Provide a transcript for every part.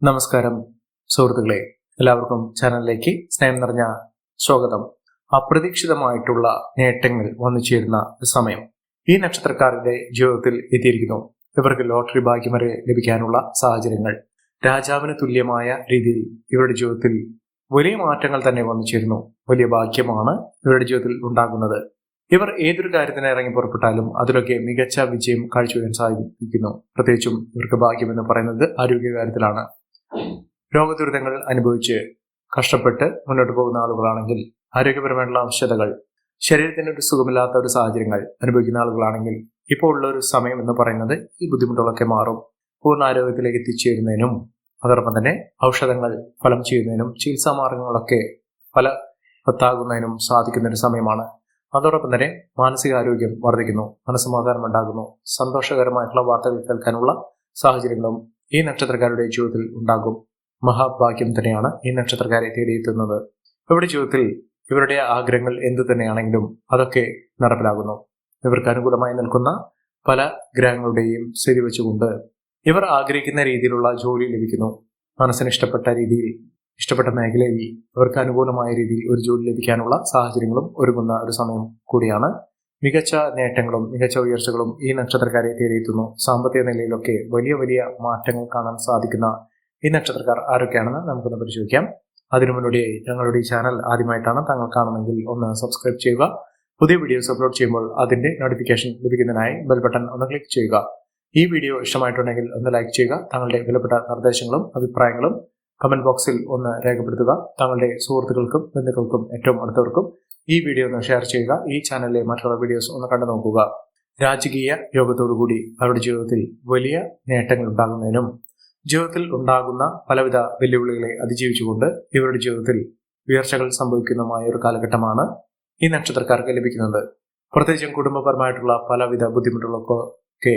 നമസ്കാരം സുഹൃത്തുക്കളെ, എല്ലാവർക്കും ചാനലിലേക്ക് സ്നേഹം നിറഞ്ഞ സ്വാഗതം. അപ്രതീക്ഷിതമായിട്ടുള്ള നേട്ടങ്ങൾ വന്നു ചേരുന്ന സമയം ഈ നക്ഷത്രക്കാരുടെ ജീവിതത്തിൽ എത്തിയിരിക്കുന്നു. ഇവർക്ക് ലോട്ടറി ഭാഗ്യം വരെ ലഭിക്കാനുള്ള സാഹചര്യങ്ങൾ, രാജാവിന് തുല്യമായ രീതിയിൽ ഇവരുടെ ജീവിതത്തിൽ വലിയ മാറ്റങ്ങൾ തന്നെ വന്നു ചേരുന്നു. വലിയ ഭാഗ്യമാണ് ഇവരുടെ ജീവിതത്തിൽ ഉണ്ടാകുന്നത്. ഇവർ ഏതൊരു കാര്യത്തിന് ഇറങ്ങി പുറപ്പെട്ടാലും അതിലൊക്കെ മികച്ച വിജയം കാഴ്ചവെക്കാൻ സാധിക്കുന്നു. പ്രത്യേകിച്ചും ഇവർക്ക് ഭാഗ്യം എന്ന് പറയുന്നത് ആരോഗ്യകാര്യത്തിലാണ്. രോഗദുരിതങ്ങൾ അനുഭവിച്ച് കഷ്ടപ്പെട്ട് മുന്നോട്ട് പോകുന്ന ആളുകളാണെങ്കിൽ, ആരോഗ്യപരമായിട്ടുള്ള ആവശ്യതകൾ, ശരീരത്തിന് ഒരു സുഖമില്ലാത്ത ഒരു സാഹചര്യങ്ങൾ അനുഭവിക്കുന്ന ആളുകളാണെങ്കിൽ ഇപ്പോൾ ഉള്ള ഒരു സമയം എന്ന് പറയുന്നത് ഈ ബുദ്ധിമുട്ടുകളൊക്കെ മാറും. പൂർണ്ണ ആരോഗ്യത്തിലേക്ക് എത്തിച്ചേരുന്നതിനും അതോടൊപ്പം തന്നെ ഔഷധങ്ങൾ ഫലം ചെയ്യുന്നതിനും ചികിത്സാ മാർഗങ്ങളൊക്കെ ഫലവത്താകുന്നതിനും സാധിക്കുന്ന ഒരു സമയമാണ്. അതോടൊപ്പം തന്നെ മാനസികാരോഗ്യം വർദ്ധിക്കുന്നു, മനസ്സമാധാനം ഉണ്ടാകുന്നു, സന്തോഷകരമായിട്ടുള്ള വാർത്തകൾ കേൾക്കാനുള്ള സാഹചര്യങ്ങളും ഈ നക്ഷത്രക്കാരുടെ ജീവിതത്തിൽ ഉണ്ടാകും. മഹാഭാഗ്യം തന്നെയാണ് ഈ നക്ഷത്രക്കാരെ തേടിയെത്തുന്നത്. ഇവരുടെ ജീവിതത്തിൽ ഇവരുടെ ആഗ്രഹങ്ങൾ എന്തു തന്നെയാണെങ്കിലും അതൊക്കെ നടപ്പിലാകുന്നു. ഇവർക്ക് അനുകൂലമായി നിൽക്കുന്ന പല ഗ്രഹങ്ങളുടെയും സ്ഥിതി വെച്ചുകൊണ്ട് ഇവർ ആഗ്രഹിക്കുന്ന രീതിയിലുള്ള ജോലി ലഭിക്കുന്നു. മനസ്സിന് ഇഷ്ടപ്പെട്ട രീതിയിൽ, ഇഷ്ടപ്പെട്ട മേഖലയിൽ ഇവർക്ക് അനുകൂലമായ രീതിയിൽ ഒരു ജോലി ലഭിക്കാനുള്ള സാഹചര്യങ്ങളും ഒരുങ്ങുന്ന ഒരു സമയം കൂടിയാണ്. മികച്ച നേട്ടങ്ങളും മികച്ച ഉയർച്ചകളും ഈ നക്ഷത്രക്കാരെ തേടിയെത്തുന്നു. സാമ്പത്തിക നിലയിലൊക്കെ വലിയ വലിയ മാറ്റങ്ങൾ കാണാൻ സാധിക്കുന്ന ഈ നക്ഷത്രക്കാർ ആരൊക്കെയാണെന്ന് നമുക്കൊന്ന് പരിശോധിക്കാം. അതിനു മുന്നോടിയായി ഞങ്ങളുടെ ഈ ചാനൽ ആദ്യമായിട്ടാണ് താങ്കൾ കാണുമെങ്കിൽ ഒന്ന് സബ്സ്ക്രൈബ് ചെയ്യുക. പുതിയ വീഡിയോസ് അപ്ലോഡ് ചെയ്യുമ്പോൾ അതിന്റെ നോട്ടിഫിക്കേഷൻ ലഭിക്കുന്നതിനായി ബെൽ ബട്ടൺ ഒന്ന് ക്ലിക്ക് ചെയ്യുക. ഈ വീഡിയോ ഇഷ്ടമായിട്ടുണ്ടെങ്കിൽ ഒന്ന് ലൈക്ക് ചെയ്യുക. താങ്കളുടെ വിലപ്പെട്ട നിർദ്ദേശങ്ങളും അഭിപ്രായങ്ങളും കമന്റ് ബോക്സിൽ ഒന്ന് രേഖപ്പെടുത്തുക. താങ്കളുടെ സുഹൃത്തുക്കൾക്കും ബന്ധുക്കൾക്കും ഏറ്റവും അടുത്തവർക്കും ഈ വീഡിയോ ഒന്ന് ഷെയർ ചെയ്യുക. ഈ ചാനലിലെ മറ്റുള്ള വീഡിയോസ് ഒന്ന് കണ്ടു നോക്കുക. രാജകീയ യോഗത്തോടുകൂടി അവരുടെ ജീവിതത്തിൽ വലിയ നേട്ടങ്ങൾ ഉണ്ടാകുന്നതിനും ജീവിതത്തിൽ ഉണ്ടാകുന്ന പലവിധ വെല്ലുവിളികളെ അതിജീവിച്ചുകൊണ്ട് ഇവരുടെ ജീവിതത്തിൽ ഉയർച്ചകൾ സംഭവിക്കുന്നതുമായ ഒരു കാലഘട്ടമാണ് ഈ നക്ഷത്രക്കാർക്ക് ലഭിക്കുന്നത്. പ്രത്യേകിച്ചും കുടുംബപരമായിട്ടുള്ള പലവിധ ബുദ്ധിമുട്ടുകൾക്കൊക്കെ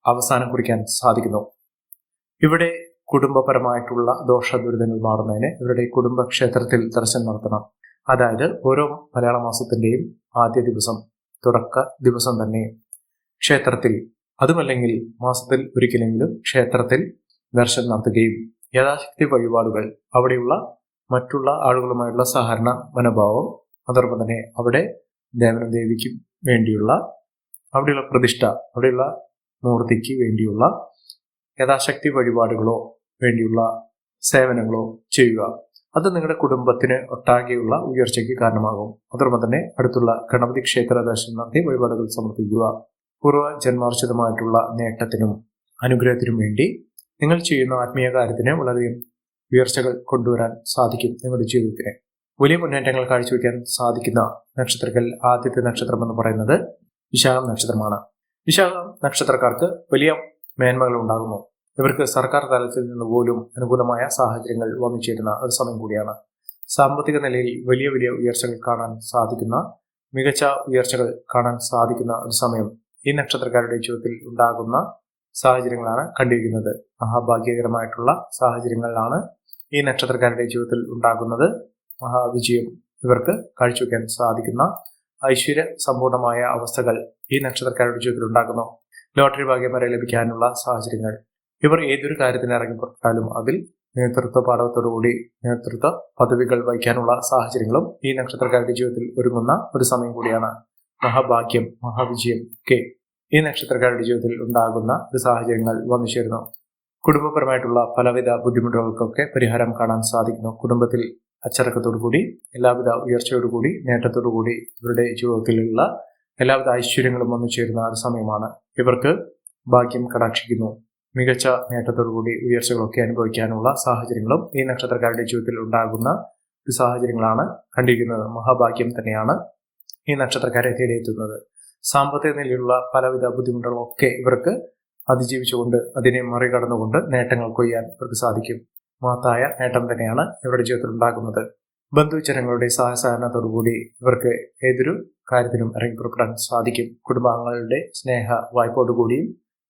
അവസാനം കുറിക്കാൻ സാധിക്കുന്നു. ഇവിടെ കുടുംബപരമായിട്ടുള്ള ദോഷ ദുരിതങ്ങൾ മാറുന്നതിന് ഇവരുടെ കുടുംബക്ഷേത്രത്തിൽ ദർശനം നടത്തണം. അതായത് ഓരോ മലയാള മാസത്തിന്റെയും ആദ്യ ദിവസം, തുടക്ക ദിവസം തന്നെ ക്ഷേത്രത്തിൽ, അതുമല്ലെങ്കിൽ മാസത്തിൽ ഒരിക്കലെങ്കിലും ക്ഷേത്രത്തിൽ ദർശനം നടത്തുകയും യഥാശക്തി വഴിപാടുകൾ, അവിടെയുള്ള മറ്റുള്ള ആളുകളുമായുള്ള സഹകരണ മനോഭാവം, അതോടൊപ്പം തന്നെ അവിടെ ദേവനും ദേവിക്കും വേണ്ടിയുള്ള അവിടെയുള്ള പ്രതിഷ്ഠ, അവിടെയുള്ള മൂർത്തിക്ക് വേണ്ടിയുള്ള യഥാശക്തി വഴിപാടുകളോ വേണ്ടിയുള്ള സേവനങ്ങളോ ചെയ്യുക. അത് നിങ്ങളുടെ കുടുംബത്തിന് ഒട്ടാകെയുള്ള ഉയർച്ചയ്ക്ക് കാരണമാകും. അതോടൊപ്പം തന്നെ അടുത്തുള്ള ഗണപതി ക്ഷേത്ര ദർശനം നടത്തി വഴിപാടുകൾ സമർപ്പിക്കുക. പൂർവ്വ ജന്മാർജിതമായിട്ടുള്ള നേട്ടത്തിനും അനുഗ്രഹത്തിനും വേണ്ടി നിങ്ങൾ ചെയ്യുന്ന ആത്മീയ കാര്യത്തിന് വളരെയധികം ഉയർച്ചകൾ കൊണ്ടുവരാൻ സാധിക്കും. നിങ്ങളുടെ ജീവിതത്തിന് വലിയ മുന്നേറ്റങ്ങൾ കാഴ്ചവെക്കാൻ സാധിക്കുന്ന നക്ഷത്രത്തിൽ ആദ്യത്തെ നക്ഷത്രം എന്ന് പറയുന്നത് വിശാഖം നക്ഷത്രമാണ്. വിശാഖം നക്ഷത്രക്കാർക്ക് വലിയ മേന്മകൾ ഉണ്ടാകുന്നു. ഇവർക്ക് സർക്കാർ തലത്തിൽ നിന്ന് പോലും അനുകൂലമായ സാഹചര്യങ്ങൾ വന്നു ചേരുന്ന ഒരു സമയം കൂടിയാണ്. സാമ്പത്തിക നിലയിൽ വലിയ വലിയ ഉയർച്ചകൾ കാണാൻ സാധിക്കുന്ന, മികച്ച ഉയർച്ചകൾ കാണാൻ സാധിക്കുന്ന ഒരു സമയം ഈ നക്ഷത്രക്കാരുടെ ജീവിതത്തിൽ ഉണ്ടാകുന്ന സാഹചര്യങ്ങളാണ് കണ്ടിരിക്കുന്നത്. മഹാഭാഗ്യകരമായിട്ടുള്ള സാഹചര്യങ്ങളിലാണ് ഈ നക്ഷത്രക്കാരുടെ ജീവിതത്തിൽ ഉണ്ടാകുന്നത്. മഹാവിജയം ഇവർക്ക് കാഴ്ചവെക്കാൻ സാധിക്കുന്ന ഐശ്വര്യ സമ്പൂർണമായ അവസ്ഥകൾ ഈ നക്ഷത്രക്കാരുടെ ജീവിതത്തിൽ ഉണ്ടാകുന്നു. ലോട്ടറി ഭാഗ്യം വരെ ലഭിക്കാനുള്ള സാഹചര്യങ്ങൾ, ഇവർ ഏതൊരു കാര്യത്തിന് ഇറങ്ങി പുറപ്പെട്ടാലും അതിൽ നേതൃത്വ പാഠവത്തോടുകൂടി നേതൃത്വ പദവികൾ വഹിക്കാനുള്ള സാഹചര്യങ്ങളും ഈ നക്ഷത്രക്കാരുടെ ജീവിതത്തിൽ ഒരുങ്ങുന്ന ഒരു സമയം കൂടിയാണ്. മഹാഭാഗ്യം, മഹാവിജയം ഒക്കെ ഈ നക്ഷത്രക്കാരുടെ ജീവിതത്തിൽ ഉണ്ടാകുന്ന ഒരു സാഹചര്യങ്ങൾ വന്നു ചേരുന്നു. കുടുംബപരമായിട്ടുള്ള പലവിധ ബുദ്ധിമുട്ടുകൾക്കൊക്കെ പരിഹാരം കാണാൻ സാധിക്കുന്നു. കുടുംബത്തിൽ അച്ചടക്കത്തോടുകൂടി, എല്ലാവിധ ഉയർച്ചയോടുകൂടി, നേട്ടത്തോടുകൂടി ഇവരുടെ ജീവിതത്തിലുള്ള എല്ലാവിധ ഐശ്വര്യങ്ങളും വന്നു ചേരുന്ന ഒരു സമയമാണ്. ഇവർക്ക് ഭാഗ്യം കടാക്ഷിക്കുന്നു. മികച്ച നേട്ടത്തോടുകൂടി ഉയർച്ചകളൊക്കെ അനുഭവിക്കാനുള്ള സാഹചര്യങ്ങളും ഈ നക്ഷത്രക്കാരുടെ ജീവിതത്തിൽ ഉണ്ടാകുന്ന ഒരു സാഹചര്യങ്ങളാണ് കണ്ടിരിക്കുന്നത്. മഹാഭാഗ്യം തന്നെയാണ് ഈ നക്ഷത്രക്കാരെ തേടിയെത്തുന്നത്. സാമ്പത്തിക നിലയിലുള്ള പലവിധ ബുദ്ധിമുട്ടുകളൊക്കെ ഇവർക്ക് അതിജീവിച്ചുകൊണ്ട്, അതിനെ മറികടന്നുകൊണ്ട് നേട്ടങ്ങൾ കൊയ്യാൻ ഇവർക്ക് സാധിക്കും. മഹത്തായ നേട്ടം തന്നെയാണ് ഇവരുടെ ജീവിതത്തിൽ ഉണ്ടാകുന്നത്. ബന്ധുജനങ്ങളുടെ സഹകരണത്തോടുകൂടി ഇവർക്ക് ഏതൊരു കാര്യത്തിനും ഇറങ്ങി പുറപ്പെടാൻ സാധിക്കും. കുടുംബാംഗങ്ങളുടെ സ്നേഹ വായ്പോടുകൂടിയും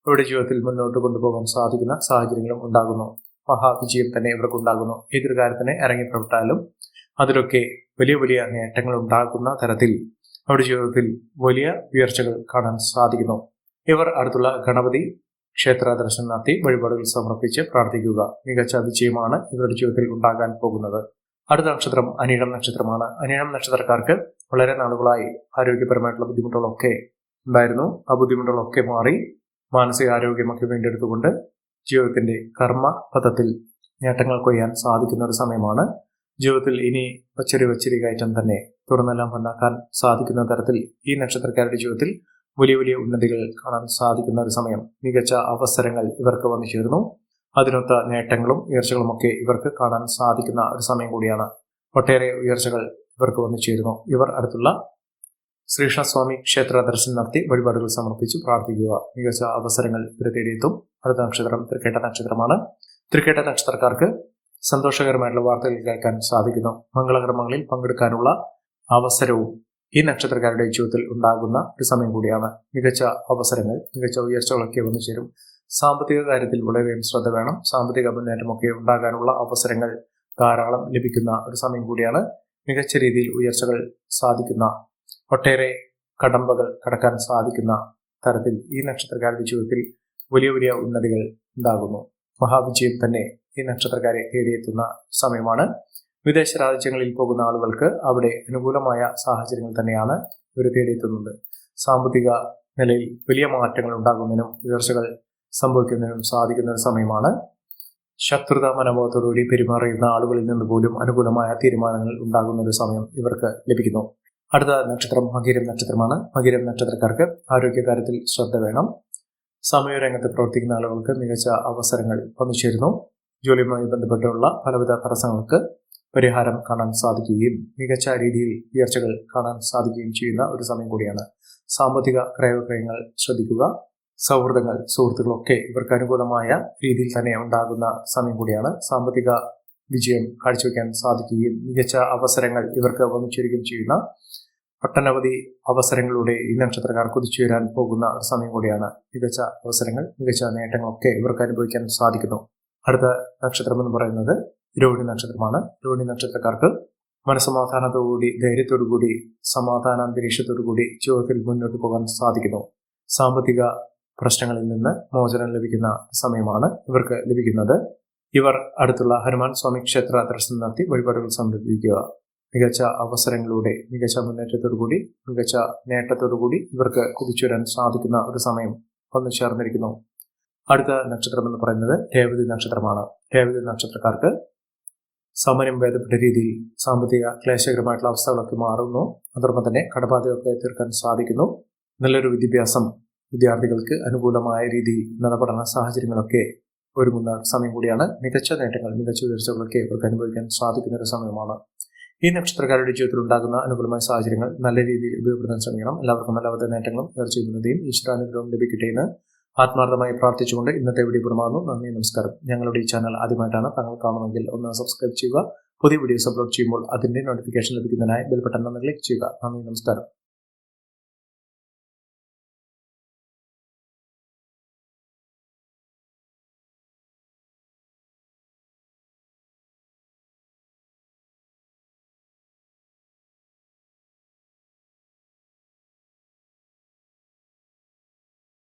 ഇവരുടെ ജീവിതത്തിൽ മുന്നോട്ട് കൊണ്ടുപോകാൻ സാധിക്കുന്ന സാഹചര്യങ്ങളും ഉണ്ടാകുന്നു. മഹാവിജയം തന്നെ ഇവർക്ക് ഉണ്ടാകുന്നു. ഏതൊരു കാര്യത്തിന് ഇറങ്ങി പുറപ്പെട്ടാലും അതിലൊക്കെ വലിയ വലിയ നേട്ടങ്ങൾ ഉണ്ടാകുന്ന തരത്തിൽ അവരുടെ ജീവിതത്തിൽ വലിയ ഉയർച്ചകൾ കാണാൻ സാധിക്കുന്നു. ഇവർ അടുത്തുള്ള ഗണപതി ക്ഷേത്ര ദർശനം നടത്തി വഴിപാടുകൾ സമർപ്പിച്ച് പ്രാർത്ഥിക്കുക. മികച്ച വിജയമാണ് ഇവരുടെ ജീവിതത്തിൽ ഉണ്ടാകാൻ പോകുന്നത്. അടുത്ത നക്ഷത്രം അനിഴം നക്ഷത്രമാണ്. അനിഴം നക്ഷത്രക്കാർക്ക് വളരെ നാളുകളായി ആരോഗ്യപരമായിട്ടുള്ള ബുദ്ധിമുട്ടുകളൊക്കെ ഉണ്ടായിരുന്നു. ആ ബുദ്ധിമുട്ടുകളൊക്കെ മാറി മാനസികാരോഗ്യമൊക്കെ വീണ്ടെടുത്തുകൊണ്ട് ജീവിതത്തിന്റെ കർമ്മ പഥത്തിൽ നേട്ടങ്ങൾ കൊയ്യാൻ സാധിക്കുന്ന ഒരു സമയമാണ്. ജീവിതത്തിൽ ഇനി വച്ചരി കയറ്റം തന്നെ തുടർന്നെല്ലാം ഉണ്ടാക്കാൻ സാധിക്കുന്ന തരത്തിൽ ഈ നക്ഷത്രക്കാരുടെ ജീവിതത്തിൽ വലിയ വലിയ ഉന്നതികൾ കാണാൻ സാധിക്കുന്ന ഒരു സമയം. മികച്ച അവസരങ്ങൾ ഇവർക്ക് വന്നു ചേർന്നു. അതിനൊത്ത നേട്ടങ്ങളും ഉയർച്ചകളുമൊക്കെ ഇവർക്ക് കാണാൻ സാധിക്കുന്ന ഒരു സമയം കൂടിയാണ്. ഒട്ടേറെ ഉയർച്ചകൾ ഇവർക്ക് വന്നു ചേരുന്നു. ഇവർ അടുത്തുള്ള ശ്രീകൃഷ്ണസ്വാമി ക്ഷേത്ര ദർശനം നടത്തി വഴിപാടുകൾ സമർപ്പിച്ച് പ്രാർത്ഥിക്കുക. മികച്ച അവസരങ്ങൾ ഇവരെ തേടിയെത്തും. അടുത്ത നക്ഷത്രം തൃക്കേട്ട നക്ഷത്രമാണ്. തൃക്കേട്ട നക്ഷത്രക്കാർക്ക് സന്തോഷകരമായിട്ടുള്ള വാർത്തകൾ കേൾക്കാൻ സാധിക്കുന്നു. മംഗളകർമ്മങ്ങളിൽ പങ്കെടുക്കാനുള്ള അവസരവും ഈ നക്ഷത്രക്കാരുടെ ജീവിതത്തിൽ ഉണ്ടാകുന്ന ഒരു സമയം കൂടിയാണ്. മികച്ച അവസരങ്ങൾ, മികച്ച ഉയർച്ചകളൊക്കെ വന്നു ചേരും. സാമ്പത്തിക കാര്യത്തിൽ വളരെയധികം ശ്രദ്ധ വേണം. സാമ്പത്തിക മുന്നേറ്റമൊക്കെ ഉണ്ടാകാനുള്ള അവസരങ്ങൾ ധാരാളം ലഭിക്കുന്ന ഒരു സമയം കൂടിയാണ്. മികച്ച രീതിയിൽ ഉയർച്ചകൾ സാധിക്കുന്ന, ഒട്ടേറെ കടമ്പകൾ കടക്കാൻ സാധിക്കുന്ന തരത്തിൽ ഈ നക്ഷത്രക്കാരുടെ ജീവിതത്തിൽ വലിയ വലിയ ഉന്നതികൾ ഉണ്ടാകുന്നു. മഹാവിജയം തന്നെ ഈ നക്ഷത്രക്കാരെ തേടിയെത്തുന്ന സമയമാണ്. വിദേശ രാജ്യങ്ങളിൽ പോകുന്ന ആളുകൾക്ക് അവിടെ അനുകൂലമായ സാഹചര്യങ്ങൾ തന്നെയാണ് ഇവർ തേടിയെത്തുന്നത്. സാമ്പത്തിക നിലയിൽ വലിയ മാറ്റങ്ങൾ ഉണ്ടാകുന്നതിനും ഉയർച്ചകൾ സംഭവിക്കുന്നതിനും സാധിക്കുന്ന ഒരു സമയമാണ്. ശത്രുത മനോഭാവത്തോടുകൂടി പെരുമാറിയുന്ന ആളുകളിൽ നിന്ന് പോലും അനുകൂലമായ തീരുമാനങ്ങൾ ഉണ്ടാകുന്ന ഒരു സമയം ഇവർക്ക് ലഭിക്കുന്നു. അടുത്ത നക്ഷത്രം മകീരം നക്ഷത്രമാണ്. മകീരം നക്ഷത്രക്കാർക്ക് ആരോഗ്യകാര്യത്തിൽ ശ്രദ്ധ വേണം. സാമൂഹ്യ രംഗത്ത് പ്രവർത്തിക്കുന്ന ആളുകൾക്ക് മികച്ച അവസരങ്ങൾ വന്നു ചേരുന്നു. ജോലിയുമായി ബന്ധപ്പെട്ടുള്ള പലവിധ തടസ്സങ്ങൾക്ക് പരിഹാരം കാണാൻ സാധിക്കുകയും മികച്ച രീതിയിൽ ഉയർച്ചകൾ കാണാൻ സാധിക്കുകയും ചെയ്യുന്ന ഒരു സമയം കൂടിയാണ്. സാമ്പത്തിക ക്രയവിക്രയങ്ങൾ ശ്രദ്ധിക്കുക. സൗഹൃദങ്ങൾ, സുഹൃത്തുക്കളൊക്കെ ഇവർക്ക് അനുകൂലമായ രീതിയിൽ തന്നെ ഉണ്ടാകുന്ന സമയം കൂടിയാണ്. സാമ്പത്തിക വിജയം കാഴ്ചവെക്കാൻ സാധിക്കുകയും മികച്ച അവസരങ്ങൾ ഇവർക്ക് വന്നു ചേരുകയും ചെയ്യുന്ന ഒട്ടനവധി അവസരങ്ങളിലൂടെ ഈ നക്ഷത്രക്കാർ കുതിച്ചുയരാൻ പോകുന്ന ഒരു സമയം കൂടിയാണ്. മികച്ച അവസരങ്ങൾ, മികച്ച നേട്ടങ്ങളൊക്കെ ഇവർക്ക് അനുഭവിക്കാൻ സാധിക്കുന്നു. അടുത്ത നക്ഷത്രം എന്ന് പറയുന്നത് രോഹിണി നക്ഷത്രമാണ്. രോഹിണി നക്ഷത്രക്കാർക്ക് മനസ്സമാധാനത്തോടുകൂടി, ധൈര്യത്തോടുകൂടി, സമാധാനാന്തരീക്ഷത്തോടുകൂടി ജീവിതത്തിൽ മുന്നോട്ട് പോകാൻ സാധിക്കുന്നു. സാമ്പത്തിക പ്രശ്നങ്ങളിൽ നിന്ന് മോചനം ലഭിക്കുന്ന സമയമാണ് ഇവർക്ക് ലഭിക്കുന്നത്. ഇവർ അടുത്തുള്ള ഹനുമാൻ സ്വാമി ക്ഷേത്ര ദർശനം നടത്തി വഴിപാടുകൾ സമർപ്പിക്കുക. മികച്ച അവസരങ്ങളിലൂടെ, മികച്ച മുന്നേറ്റത്തോടുകൂടി, മികച്ച നേട്ടത്തോടുകൂടി ഇവർക്ക് കുതിച്ചുവരാൻ സാധിക്കുന്ന ഒരു സമയം വന്നു ചേർന്നിരിക്കുന്നു. അടുത്ത നക്ഷത്രം എന്ന് പറയുന്നത് രേവതി നക്ഷത്രമാണ്. രേവതി നക്ഷത്രക്കാർക്ക് സമയം ഭേദപ്പെട്ട രീതിയിൽ സാമ്പത്തിക ക്ലേശകരമായിട്ടുള്ള അവസ്ഥകളൊക്കെ മാറുന്നു. അതോടൊപ്പം തന്നെ കടബാധ്യതയൊക്കെ തീർക്കാൻ സാധിക്കുന്നു. നല്ലൊരു വിദ്യാഭ്യാസം വിദ്യാർത്ഥികൾക്ക് അനുകൂലമായ രീതിയിൽ നടപടന സാഹചര്യങ്ങളൊക്കെ ഒരുങ്ങുന്ന സമയം കൂടിയാണ്. മികച്ച നേട്ടങ്ങൾ, മികച്ച ഉയർച്ചകളൊക്കെ ഇവർക്ക് അനുഭവിക്കാൻ സാധിക്കുന്ന ഒരു സമയമാണ്. ഈ നക്ഷത്രക്കാരുടെ ജീവിതത്തിൽ ഉണ്ടാകുന്ന അനുകൂലമായ സാഹചര്യങ്ങൾ നല്ല രീതിയിൽ ഉപയോഗപ്പെടുത്താൻ ശ്രമിക്കണം. എല്ലാവർക്കും എല്ലാവിധ നേട്ടങ്ങളും ഉയർച്ചയും ഉന്നതിയും ഈശ്വരാനുഗ്രഹവും ലഭിക്കട്ടെ എന്ന് ആത്മാർത്ഥമായി പ്രാർത്ഥിച്ചുകൊണ്ട് ഇന്നത്തെ വീഡിയോ പൂർണ്ണമാകുന്നു. നന്ദി, നമസ്കാരം. ഞങ്ങളുടെ ഈ ചാനൽ ആദ്യമായിട്ടാണ് താങ്കൾ കാണുമെങ്കിൽ ഒന്ന് സബ്സ്ക്രൈബ് ചെയ്യുക. പുതിയ വീഡിയോസ് അപ്ലോഡ് ചെയ്യുമ്പോൾ അതിന്റെ നോട്ടിഫിക്കേഷൻ ലഭിക്കുന്നതിനായി ബെൽ ബട്ടൺ ഒന്ന് ക്ലിക്ക് ചെയ്യുക. നന്ദി, നമസ്കാരം.